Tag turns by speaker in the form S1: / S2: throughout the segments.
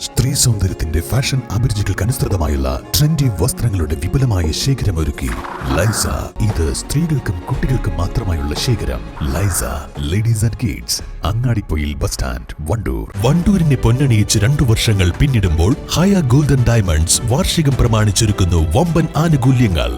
S1: സ്ത്രീ സൗന്ദര്യത്തിന്റെ fashion അഭിരുചികൾക്കനുസൃതമായുള്ള trendy വസ്ത്രങ്ങളുടെ വിപുലമായ ശേഖരമൊരുക്കി ലൈസ. ഇത് സ്ത്രീകൾക്കും കുട്ടികൾക്കും മാത്രമായുള്ള ശേഖരം. Laiza ladies and kids, Angadipoyil bus stand, Wandoor. വണ്ടൂരിനെ പൊന്നണിയിച്ച് 2 വർഷങ്ങൾ പിന്നിടുമ്പോൾ ഹയ ഗോൾഡൻ ഡയമണ്ട്സ് വാർഷികം പ്രമാണിച്ചൊരുക്കുന്നു വമ്പൻ ആനുകൂല്യങ്ങൾ.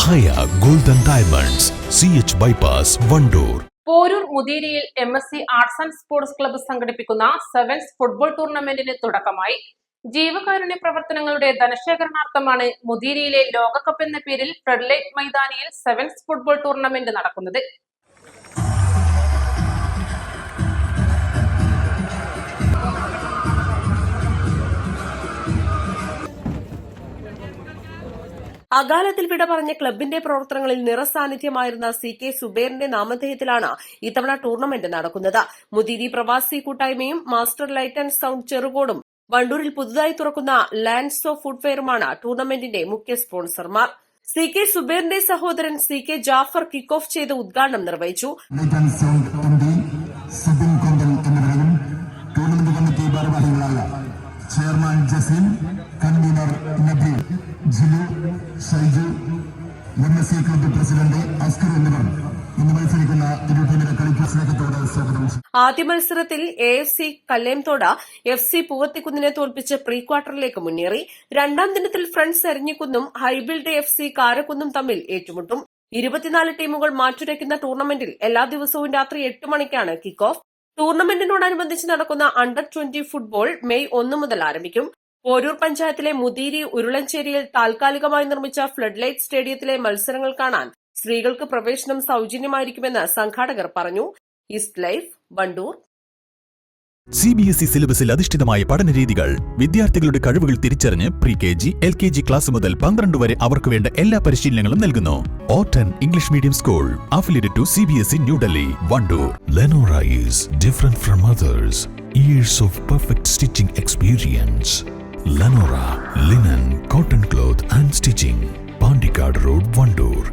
S1: Haya golden diamonds, CH bypass, Wandoor.
S2: Poroor മുതിരിയിൽ MSc arts and sports club സംഘടിപ്പിക്കുന്ന സെവൻസ് ഫുട്ബോൾ ടൂർണമെന്റിന് തുടക്കമായി. ജീവകാരുണ്യ പ്രവർത്തനങ്ങളുടെ ധനശേഖരണാർത്ഥമാണ് മുതിരിയിലെ ലോകകപ്പ് എന്ന പേരിൽ ഫ്ലഡ്ലൈറ്റ് മൈതാനിയിൽ സെവൻസ് ഫുട്ബോൾ ടൂർണമെന്റ് നടക്കുന്നത്.
S3: അകാലത്തിൽ വിട പറഞ്ഞ ക്ലബിന്റെ പ്രവർത്തനങ്ങളിൽ നിറസാന്നിധ്യമായിരുന്ന CK സുബൈറിന്റെ നാമധേയത്തിലാണ് ഇത്തവണ ടൂർണമെന്റ് നടക്കുന്നത്. മുതിരി പ്രവാസി കൂട്ടായ്മയും മാസ്റ്റർ ലൈറ്റ് ആൻഡ് സൌണ്ട് ചെറുകോടും വണ്ടൂരിൽ പുതുതായി തുറക്കുന്ന ലാൻഡ്സ് ഓഫ് ഫുട്വെയറുമാണ് ടൂർണമെന്റിന്റെ മുഖ്യ സ്പോൺസർമാർ. CK സുബൈറിന്റെ സഹോദരൻ CK ജാഫർ കിക്ക് ഓഫ് ചെയ്ത് ഉദ്ഘാടനം നിർവഹിച്ചു.
S4: Chairman Jaseem, convener Nabeel, Jilu, Shaiju, MSc club president Askar എന്നിവർ ഇന്ന് മത്സരിക്കുന്ന ഇരു ടീമിനെ കളിക്ക് സ്നേഹത്തോടെ സ്വാഗതം.
S3: ആദ്യ മത്സരത്തിൽ AFC കല്ലേംതോട് FC പൂവത്തിക്കുന്നിനെ തോൽപ്പിച്ച് പ്രീ ക്വാർട്ടറിലേക്ക് മുന്നേറി. രണ്ടാം ദിനത്തിൽ ഫ്രണ്ട്സ് എരഞ്ഞിക്കുന്നും ഹൈബിൽഡ് FC കാരക്കുന്നും തമ്മിൽ ഏറ്റുമുട്ടും. 24 ടീമുകൾ മാറ്റുരയ്ക്കുന്ന ടൂർണമെന്റിൽ എല്ലാ ദിവസവും രാത്രി 8 മണിക്കാണ് കിക്ക് ഓഫ്. ടൂർണമെന്റിനോടനുബന്ധിച്ച് നടക്കുന്ന അണ്ടർ 20 ഫുട്ബോൾ മെയ് 1 മുതൽ ആരംഭിക്കും. പോരൂർ പഞ്ചായത്തിലെ മുതിരി ഉരുളഞ്ചേരിയിൽ താൽക്കാലികമായി നിർമ്മിച്ച ഫ്ലഡ്ലൈറ്റ് സ്റ്റേഡിയത്തിലെ മത്സരങ്ങൾ കാണാൻ സ്ത്രീകൾക്ക് പ്രവേശനം സൌജന്യമായിരിക്കുമെന്ന് സംഘാടകർ പറഞ്ഞു. East life, Wandoor.
S1: CBSE സിലബസിൽ അധിഷ്ഠിതമായ പഠനരീതികൾ. വിദ്യാർത്ഥികളുടെ കഴിവുകൾ തിരിച്ചറിഞ്ഞ് pre-KG, LKG ക്ലാസ് മുതൽ 12 വരെ അവർക്ക് വേണ്ട എല്ലാ പരിശീലനങ്ങളും നൽകുന്നു. ഓട്ടൻ English medium school affiliated to CBSE New Delhi, Vandoor. Lenora is different from others. Years of perfect stitching experience. Lenora linen, cotton cloth and stitching. Pandikad Road, Vandoor.